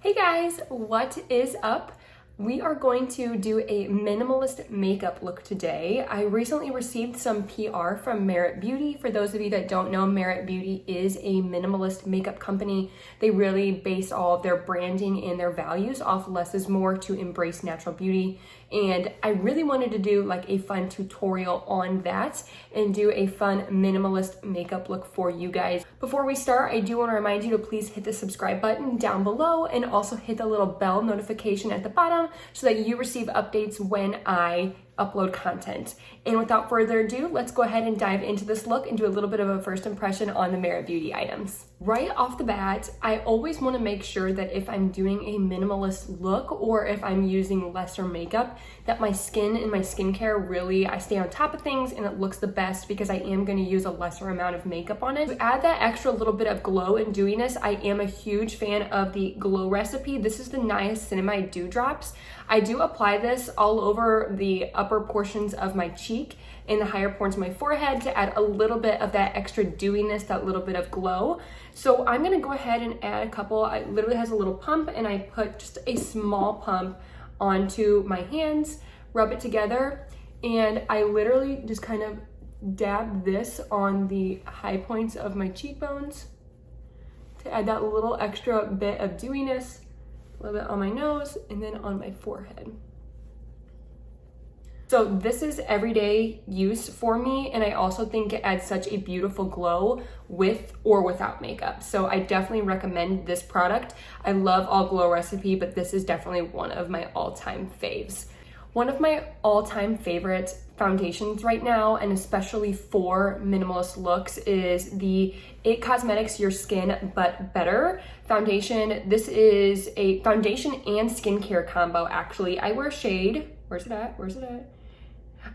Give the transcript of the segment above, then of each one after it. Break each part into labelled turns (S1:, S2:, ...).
S1: Hey guys, what is up? We are going to do a minimalist makeup look today. I recently received some PR from Merit Beauty. For those of you that don't know, Merit Beauty is a minimalist makeup company. They really base all of their branding and their values off less is more to embrace natural beauty. And I really wanted to do like a fun tutorial on that and do a fun minimalist makeup look for you guys. Before we start, I do want to remind you to please hit the subscribe button down below and also hit the little bell notification at the bottom so that you receive updates when I upload content. And without further ado, let's go ahead and dive into this look and do a little bit of a first impression on the Merit Beauty items. Right off the bat, I always want to make sure that if I'm doing a minimalist look or if I'm using lesser makeup, that my skin and my skincare really, I stay on top of things and it looks the best because I am going to use a lesser amount of makeup on it. To add that extra little bit of glow and dewiness, I am a huge fan of the Glow recipe. This is the Niacinamide Dewdrops. I do apply this all over the upper portions of my cheek and the higher points of my forehead to add a little bit of that extra dewiness, that little bit of glow. So I'm gonna go ahead and add a couple. It literally has a little pump and I put just a small pump onto my hands, rub it together, and I literally just kind of dab this on the high points of my cheekbones to add that little extra bit of dewiness, a little bit on my nose, and then on my forehead. So this is everyday use for me, and I also think it adds such a beautiful glow with or without makeup. So I definitely recommend this product. I love all Glow recipe, but this is definitely one of my all-time faves. One of my all-time favorite foundations right now, and especially for minimalist looks, is the IT Cosmetics Your Skin But Better foundation. This is a foundation and skincare combo, actually. I wear shade, where's it at?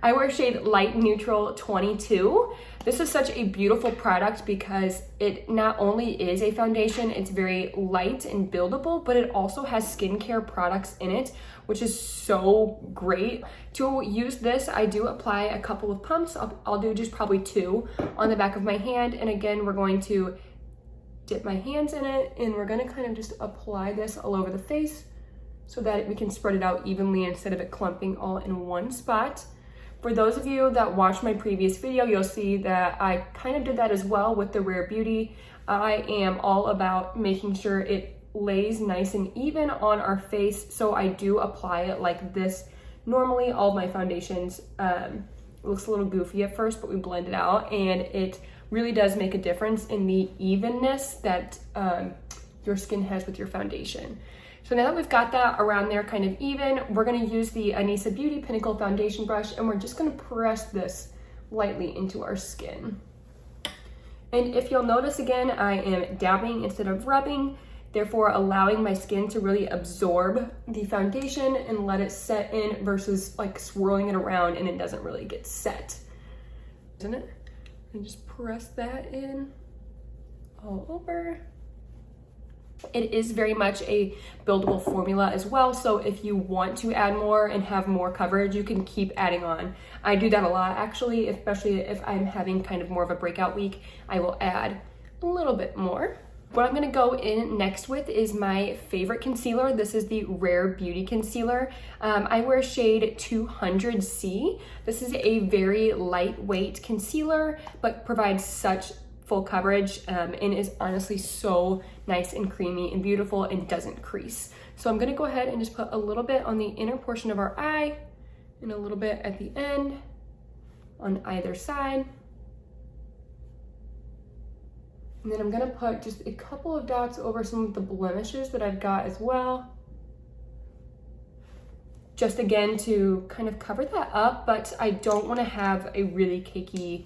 S1: I wear shade Light Neutral 22. This is such a beautiful product because it not only is a foundation, it's very light and buildable, but it also has skincare products in it, which is so great. To use this, I do apply a couple of pumps. I'll do just probably 2 on the back of my hand. And again, we're going to dip my hands in it and we're gonna kind of just apply this all over the face so that we can spread it out evenly instead of it clumping all in one spot. For those of you that watched my previous video, you'll see that I kind of did that as well with the Rare Beauty. I am all about making sure it lays nice and even on our face, so I do apply it like this. Normally, all of my foundations, it looks a little goofy at first, but we blend it out, and it really does make a difference in the evenness that your skin has with your foundation. So now that we've got that around there kind of even, we're gonna use the Anisa Beauty Pinnacle Foundation Brush and we're just gonna press this lightly into our skin. And if you'll notice again, I am dabbing instead of rubbing, therefore allowing my skin to really absorb the foundation and let it set in versus like swirling it around and it doesn't really get set. Isn't it? And just press that in all over. It is very much a buildable formula as well, so if you want to add more and have more coverage, you can keep adding on. I do that a lot actually, especially if I'm having kind of more of a breakout week. I will add a little bit more. What I'm gonna go in next with is my favorite concealer. This is the Rare Beauty Concealer. I wear shade 200C. This is a very lightweight concealer, but provides such full coverage and is honestly so nice and creamy and beautiful and doesn't crease. So I'm gonna go ahead and just put a little bit on the inner portion of our eye and a little bit at the end on either side. And then I'm gonna put just a couple of dots over some of the blemishes that I've got as well. Just again to kind of cover that up, but I don't wanna have a really cakey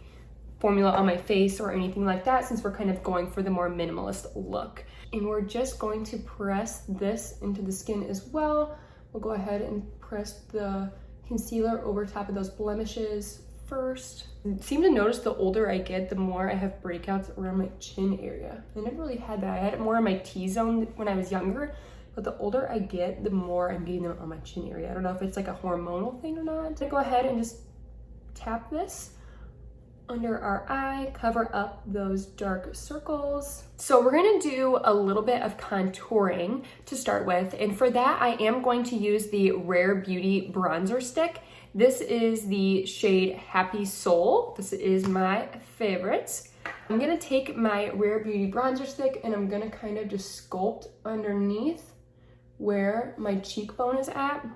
S1: formula on my face or anything like that since we're kind of going for the more minimalist look. And we're just going to press this into the skin as well. We'll go ahead and press the concealer over top of those blemishes first. I seem to notice the older I get, the more I have breakouts around my chin area. I never really had that. I had it more in my T-zone when I was younger, but the older I get, the more I'm getting them on my chin area. I don't know if it's like a hormonal thing or not. So go ahead and just tap this under our eye, cover up those dark circles. So we're gonna do a little bit of contouring to start with, and for that I am going to use the Rare Beauty bronzer stick. This is the shade Happy Soul. This is my favorite. I'm gonna take my Rare Beauty bronzer stick and I'm gonna kind of just sculpt underneath where my cheekbone is at.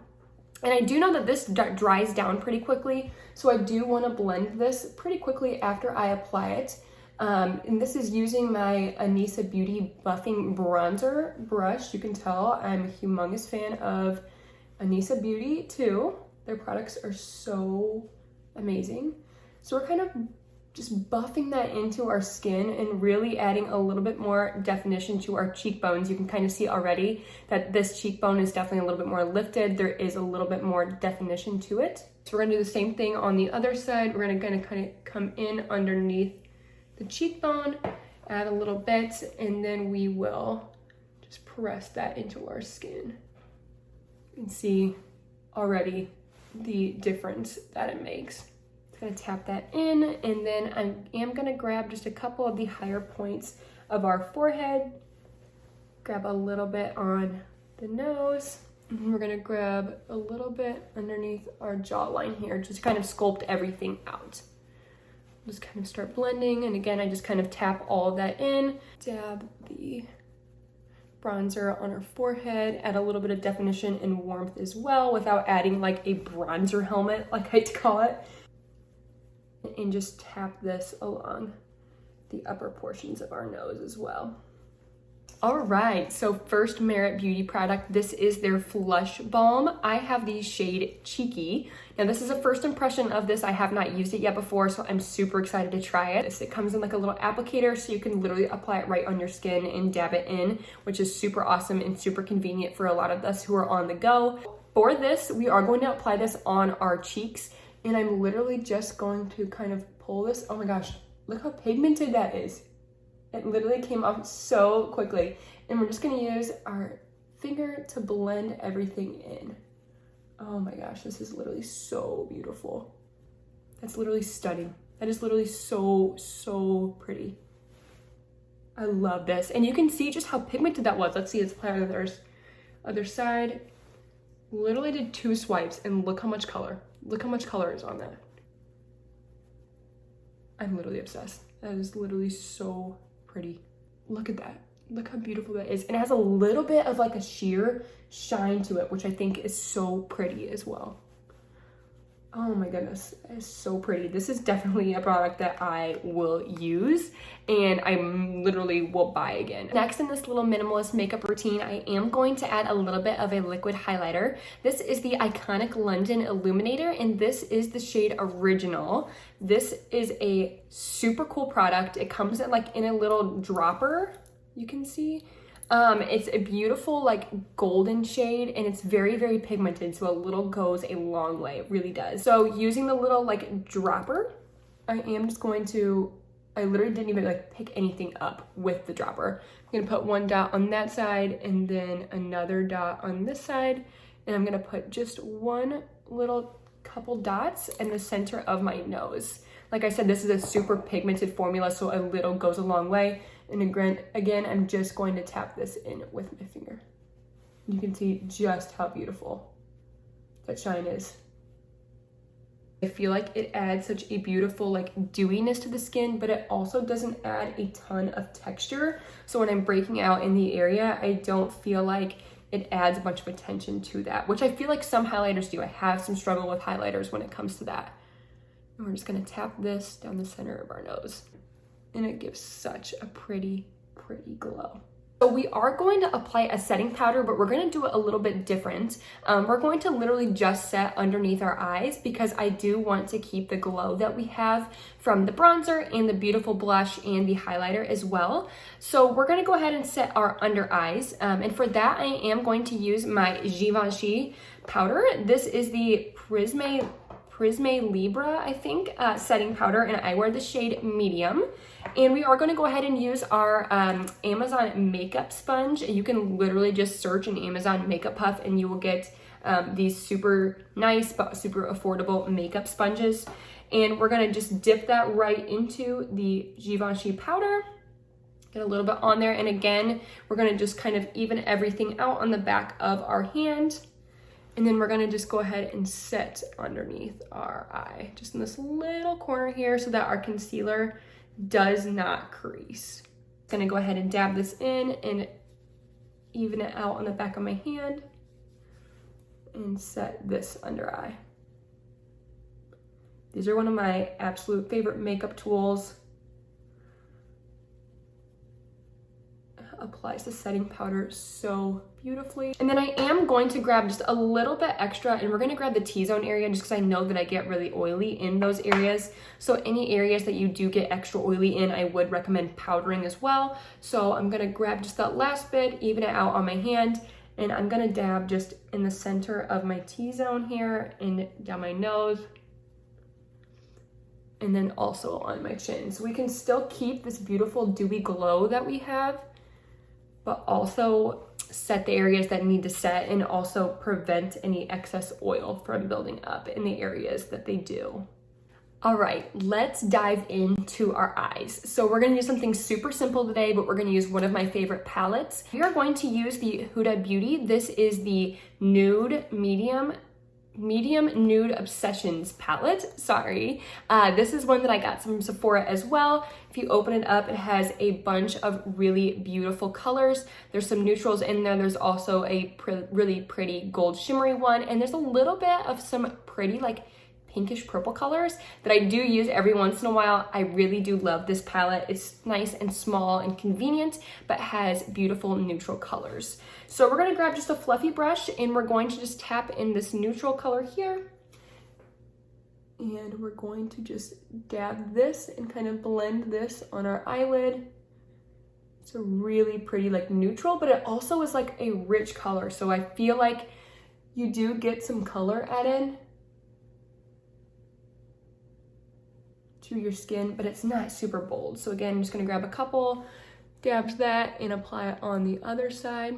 S1: And I do know that this dries down pretty quickly, so I do want to blend this pretty quickly after I apply it. And this is using my Anisa Beauty Buffing Bronzer brush. You can tell I'm a humongous fan of Anisa Beauty too. Their products are so amazing. So we're kind of just buffing that into our skin and really adding a little bit more definition to our cheekbones. You can kind of see already that this cheekbone is definitely a little bit more lifted. There is a little bit more definition to it. So we're gonna do the same thing on the other side. We're gonna kind of come in underneath the cheekbone, add a little bit, and then we will just press that into our skin. You can see already the difference that it makes. Gonna tap that in, and then I am gonna grab just a couple of the higher points of our forehead, grab a little bit on the nose, and we're gonna grab a little bit underneath our jawline here, just kind of sculpt everything out. Just kind of start blending, and again, I just kind of tap all of that in, dab the bronzer on our forehead, add a little bit of definition and warmth as well without adding like a bronzer helmet, like I call it. And just tap this along the upper portions of our nose as well. All right, so first Merit Beauty product, this is their Flush Balm. I have the shade Cheeky. Now this is a first impression of this. I have not used it yet before, so I'm super excited to try it. It comes in like a little applicator, so you can literally apply it right on your skin and dab it in, which is super awesome and super convenient for a lot of us who are on the go. For this, we are going to apply this on our cheeks, and I'm literally just going to kind of pull this. Oh my gosh, look how pigmented that is. It literally came off so quickly. And we're just gonna use our finger to blend everything in. Oh my gosh, this is literally so beautiful. That's literally stunning. That is literally so pretty. I love this. And you can see just how pigmented that was. Let's see, let's apply on the other side. Literally did 2 swipes and look how much color. Look how much color is on that. I'm literally obsessed. That is literally so pretty. Look at that. Look how beautiful that is. And it has a little bit of like a sheer shine to it, which I think is so pretty as well. Oh my goodness, that is so pretty. This is definitely a product that I will use and I literally will buy again. Next in this little minimalist makeup routine, I am going to add a little bit of a liquid highlighter. This is the iconic London Illuminator, and this is the shade Original. This is a super cool product. It comes in a little dropper, you can see. It's a beautiful like golden shade, and it's very pigmented, so a little goes a long way. It really does. So using the little like dropper, I am just going to, I literally didn't even like pick anything up with the dropper. I'm gonna put 1 dot on that side and then another dot on this side, and I'm gonna put just one little couple dots in the center of my nose. Like I said, this is a super pigmented formula, so a little goes a long way. And again, I'm just going to tap this in with my finger. You can see just how beautiful that shine is. I feel like it adds such a beautiful like dewiness to the skin, but it also doesn't add a ton of texture. So when I'm breaking out in the area, I don't feel like it adds a bunch of attention to that, which I feel like some highlighters do. I have some struggle with highlighters when it comes to that. And we're just gonna tap this down the center of our nose. And it gives such a pretty glow. So we are going to apply a setting powder, but we're gonna do it a little bit different. We're going to literally just set underneath our eyes because I do want to keep the glow that we have from the bronzer and the beautiful blush and the highlighter as well. So we're gonna go ahead and set our under eyes. And for that, I am going to use my Givenchy powder. This is the Prisme Libre, I think, setting powder, and I wear the shade medium. And we are going to go ahead and use our Amazon makeup sponge. You can literally just search an Amazon makeup puff and you will get these super nice but super affordable makeup sponges. And we're gonna just dip that right into the Givenchy powder. Get a little bit on there, and again, we're gonna just kind of even everything out on the back of our hand. And then we're gonna just go ahead and set underneath our eye, just in this little corner here so that our concealer does not crease. I'm gonna go ahead and dab this in and even it out on the back of my hand and set this under eye. These are one of my absolute favorite makeup tools. Applies the setting powder so beautifully. And then I am going to grab just a little bit extra, and we're going to grab the T-zone area just because I know that I get really oily in those areas. So any areas that you do get extra oily in, I would recommend powdering as well. So I'm going to grab just that last bit, even it out on my hand, and I'm going to dab just in the center of my T-zone here and down my nose, and then also on my chin. So we can still keep this beautiful dewy glow that we have, but also set the areas that need to set and also prevent any excess oil from building up in the areas that they do. All right, let's dive into our eyes. So we're gonna do something super simple today, but we're gonna use one of my favorite palettes. We are going to use the Huda Beauty. This is the Nude Medium Nude Obsessions palette, sorry. This is one that I got from Sephora as well. If you open it up, it has a bunch of really beautiful colors. There's some neutrals in there. There's also a really pretty gold shimmery one, and there's a little bit of some pretty like pinkish purple colors that I do use every once in a while. I really do love this palette. It's nice and small and convenient, but has beautiful neutral colors. So we're gonna grab just a fluffy brush and we're going to just tap in this neutral color here. And we're going to just dab this and kind of blend this on our eyelid. It's a really pretty like neutral, but it also is like a rich color. So I feel like you do get some color added to your skin, but it's not super bold. So again, I'm just gonna grab a couple dabs that and apply it on the other side.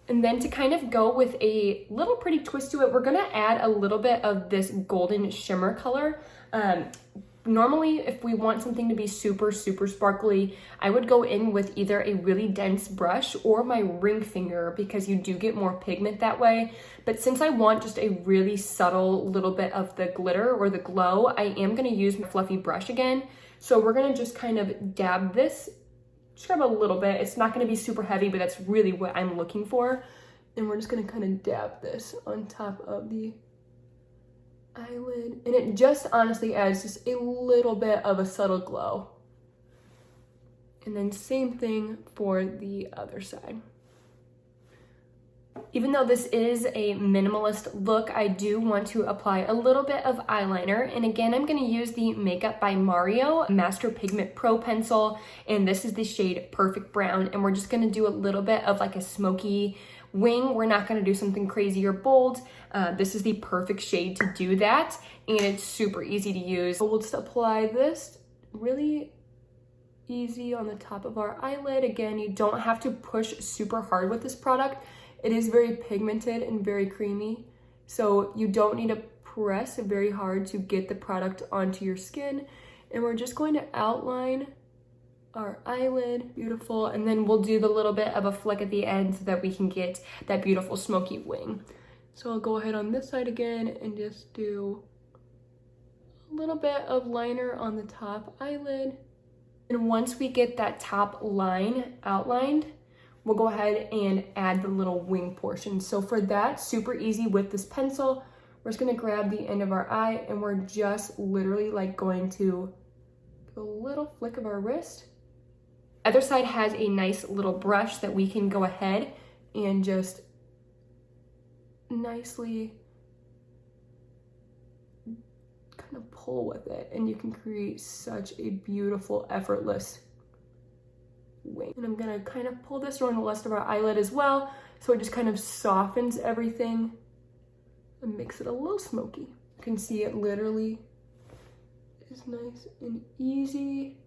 S1: And then to kind of go with a little pretty twist to it, we're gonna add a little bit of this golden shimmer color. Normally, if we want something to be super, super sparkly, I would go in with either a really dense brush or my ring finger because you do get more pigment that way. But since I want just a really subtle little bit of the glitter or the glow, I am gonna use my fluffy brush again. So we're gonna just kind of dab this, just grab a little bit. It's not gonna be super heavy, but that's really what I'm looking for. And we're just gonna kind of dab this on top of the eyelid, and it just honestly adds just a little bit of a subtle glow. And then same thing for the other side. Even though this is a minimalist look, I do want to apply a little bit of eyeliner. And again, I'm gonna use the Makeup by Mario Master Pigment Pro Pencil, and this is the shade Perfect Brown, and we're just gonna do a little bit of like a smoky wing. We're not gonna do something crazy or bold. This is the perfect shade to do that, and it's super easy to use. So we'll just apply this really easy on the top of our eyelid. Again, you don't have to push super hard with this product. It is very pigmented and very creamy, so you don't need to press very hard to get the product onto your skin. And we're just going to outline our eyelid, beautiful, and then we'll do the little bit of a flick at the end so that we can get that beautiful smoky wing. So I'll go ahead on this side again and just do a little bit of liner on the top eyelid. And once we get that top line outlined, we'll go ahead and add the little wing portion. So for that, super easy with this pencil, we're just gonna grab the end of our eye and we're just literally like going to do a little flick of our wrist. Other side has a nice little brush that we can go ahead and just nicely kind of pull with it, and you can create such a beautiful, effortless wing. And I'm gonna kind of pull this around the rest of our eyelid as well, so it just kind of softens everything and makes it a little smoky. You can see it literally is nice and easy.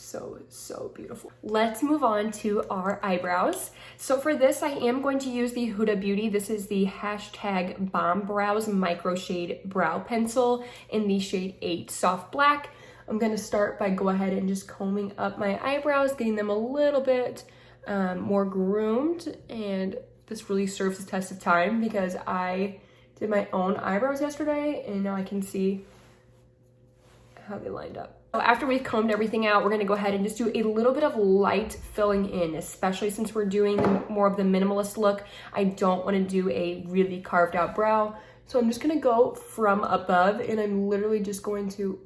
S1: so beautiful. Let's move on to our eyebrows. So for this, I am going to use the Huda Beauty. This is the hashtag Balm Brows Micro Shade Brow Pencil in the shade 8 Soft Black. I'm gonna start by go ahead and just combing up my eyebrows, getting them a little bit more groomed, and this really serves the test of time because I did my own eyebrows yesterday and now I can see how they lined up. So after we've combed everything out, we're gonna go ahead and just do a little bit of light filling in, especially since we're doing more of the minimalist look. I don't wanna do a really carved out brow. So I'm just gonna go from above and I'm literally just going to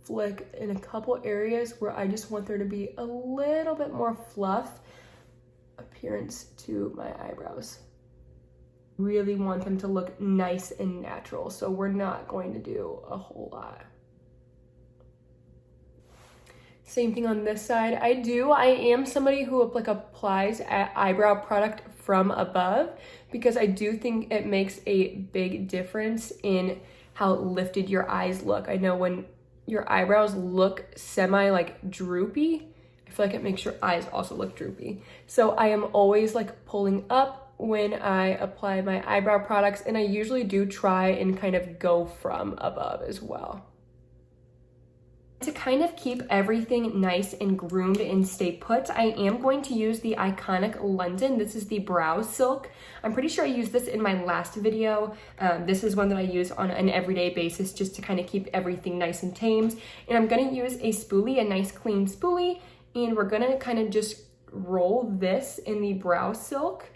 S1: flick in a couple areas where I just want there to be a little bit more fluff appearance to my eyebrows. Really want them to look nice and natural, so we're not going to do a whole lot. Same thing on this side. I am somebody who like applies eyebrow product from above because I do think it makes a big difference in how lifted your eyes look. I know when your eyebrows look semi like droopy, I feel like it makes your eyes also look droopy. So I am always like pulling up when I apply my eyebrow products, and I usually do try and kind of go from above as well. To kind of keep everything nice and groomed and stay put, I am going to use the iconic London. This is the Brow Silk. I'm pretty sure I used this in my last video. This is one that I use on an everyday basis just to kind of keep everything nice and tamed. And I'm gonna use a spoolie, a nice clean spoolie, and we're gonna kind of just roll this in the Brow Silk.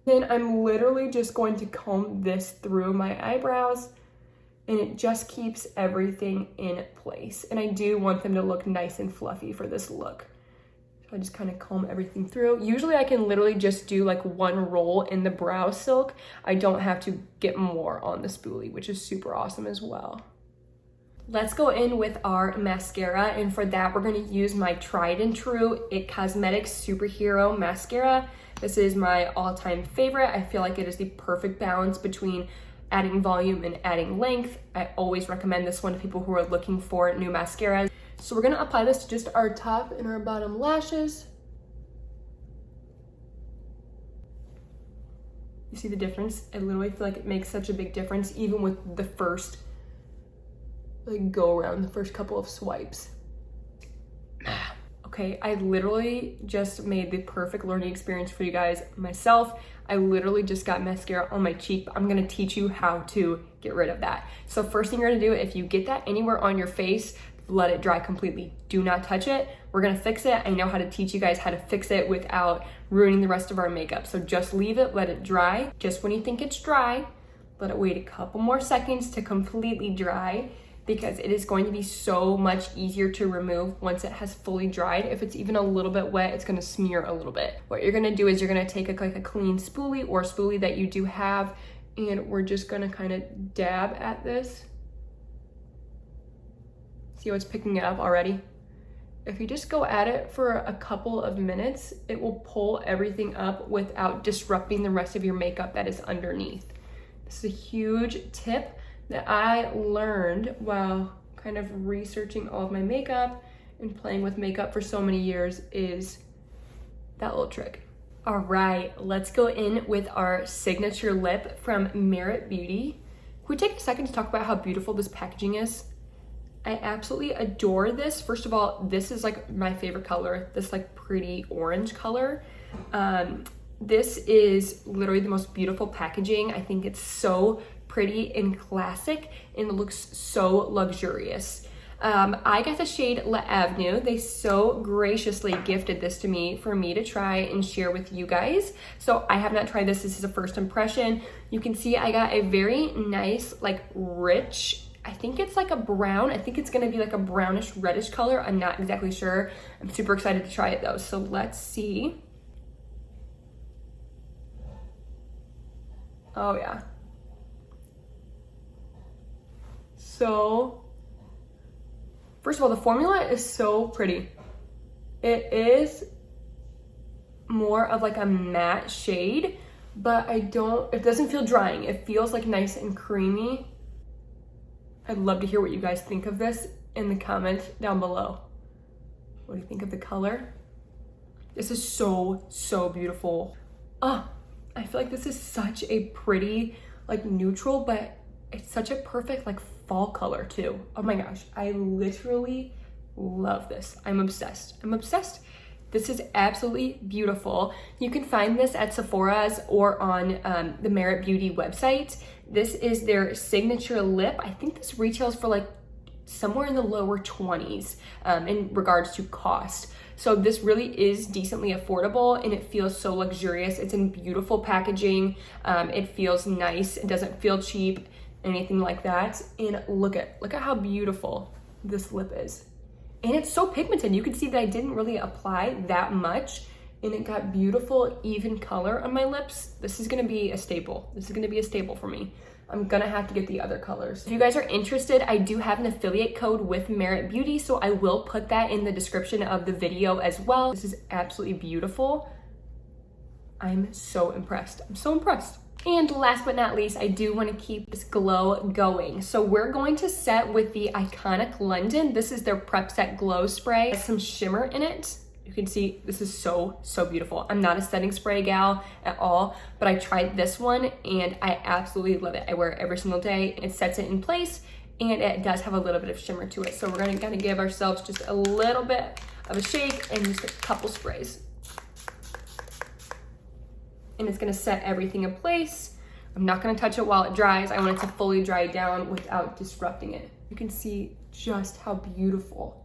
S1: Then I'm literally just going to comb this through my eyebrows, and it just keeps everything in place. And I do want them to look nice and fluffy for this look. So I just kind of comb everything through. Usually I can literally just do like one roll in the Brow Silk. I don't have to get more on the spoolie, which is super awesome as well. Let's go in with our mascara, and for that we're going to use my tried and true IT Cosmetics Superhero Mascara. This is my all-time favorite. I feel like it is the perfect balance between adding volume and adding length. I always recommend this one to people who are looking for new mascaras. So we're gonna apply this to just our top and our bottom lashes. You see the difference? I literally feel like it makes such a big difference even with the first like go around, the first couple of swipes. Okay, I literally just made the perfect learning experience for you guys myself. I literally just got mascara on my cheek. I'm gonna teach you how to get rid of that. So first thing you're gonna do, if you get that anywhere on your face, let it dry completely. Do not touch it. We're gonna fix it. I know how to teach you guys how to fix it without ruining the rest of our makeup. So just leave it, let it dry. Just when you think it's dry, let it wait a couple more seconds to completely dry, because it is going to be so much easier to remove once it has fully dried. If it's even a little bit wet, it's gonna smear a little bit. What you're gonna do is you're gonna take like a clean spoolie or spoolie that you do have, and we're just gonna kind of dab at this. See how it's picking it up already? If you just go at it for a couple of minutes, it will pull everything up without disrupting the rest of your makeup that is underneath. This is a huge tip that I learned while kind of researching all of my makeup and playing with makeup for so many years, is that little trick. All right, let's go in with our signature lip from Merit Beauty. Can we take a second to talk about how beautiful this packaging is? I absolutely adore this. First of all, this is like my favorite color, this like pretty orange color. This is literally the most beautiful packaging. I think it's so pretty and classic, and it looks so luxurious. I got the shade La Avenue. They so graciously gifted this to me for me to try and share with you guys. So I have not tried this. This is a first impression. You can see I got a very nice, like rich, I think it's like a brown. I think it's gonna be like a brownish reddish color. I'm not exactly sure. I'm super excited to try it though. So let's see. Oh yeah. So, first of all, the formula is so pretty. It is more of like a matte shade, but it doesn't feel drying. It feels like nice and creamy. I'd love to hear what you guys think of this in the comments down below. What do you think of the color? This is so, so beautiful. Oh, I feel like this is such a pretty, like neutral, but it's such a perfect like fall color too. Oh my gosh, I literally love this. I'm obsessed. I'm obsessed. This is absolutely beautiful. You can find this at Sephora's or on the Merit Beauty website. This is their signature lip. I think this retails for like somewhere in the lower 20s in regards to cost. So this really is decently affordable and it feels so luxurious. It's in beautiful packaging. It feels nice. It doesn't feel cheap, anything like that. And look at how beautiful this lip is. And it's so pigmented. You can see that I didn't really apply that much and it got beautiful, even color on my lips. This is gonna be a staple. This is gonna be a staple for me. I'm gonna have to get the other colors. If you guys are interested, I do have an affiliate code with Merit Beauty, so I will put that in the description of the video as well. This is absolutely beautiful. I'm so impressed. I'm so impressed. And last but not least, I do want to keep this glow going. So we're going to set with the Iconic London. This is their Prep Set Glow Spray. It has some shimmer in it. You can see this is so, so beautiful. I'm not a setting spray gal at all, but I tried this one and I absolutely love it. I wear it every single day. It sets it in place and it does have a little bit of shimmer to it. So we're gonna kind of give ourselves just a little bit of a shake and just a couple sprays. And it's gonna set everything in place. I'm not gonna touch it while it dries. I want it to fully dry down without disrupting it. You can see just how beautiful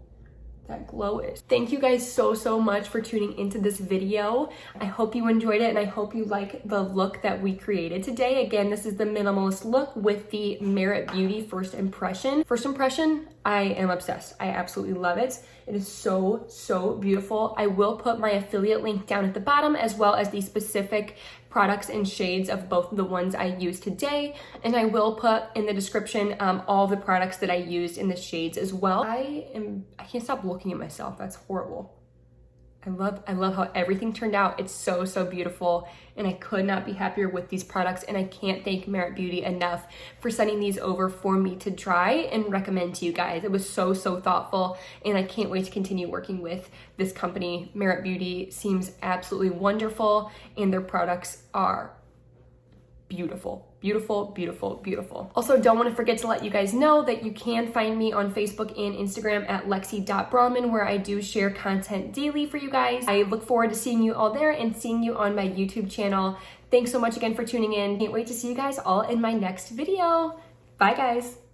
S1: that glow is. Thank you guys so, so much for tuning into this video. I hope you enjoyed it and I hope you like the look that we created today. Again, this is the minimalist look with the Merit Beauty First Impression. First impression, I am obsessed. I absolutely love it. It is so, so beautiful. I will put my affiliate link down at the bottom as well as the specific products and shades of both of the ones I used today. And I will put in the description all the products that I used in the shades as well. I can't stop looking at myself. That's horrible. I love how everything turned out. It's so, so beautiful. And I could not be happier with these products. And I can't thank Merit Beauty enough for sending these over for me to try and recommend to you guys. It was so, so thoughtful. And I can't wait to continue working with this company. Merit Beauty seems absolutely wonderful. And their products are beautiful. Beautiful, beautiful, beautiful. Also, don't want to forget to let you guys know that you can find me on Facebook and Instagram at lexi.brahman, where I do share content daily for you guys. I look forward to seeing you all there and seeing you on my YouTube channel. Thanks so much again for tuning in. Can't wait to see you guys all in my next video. Bye guys.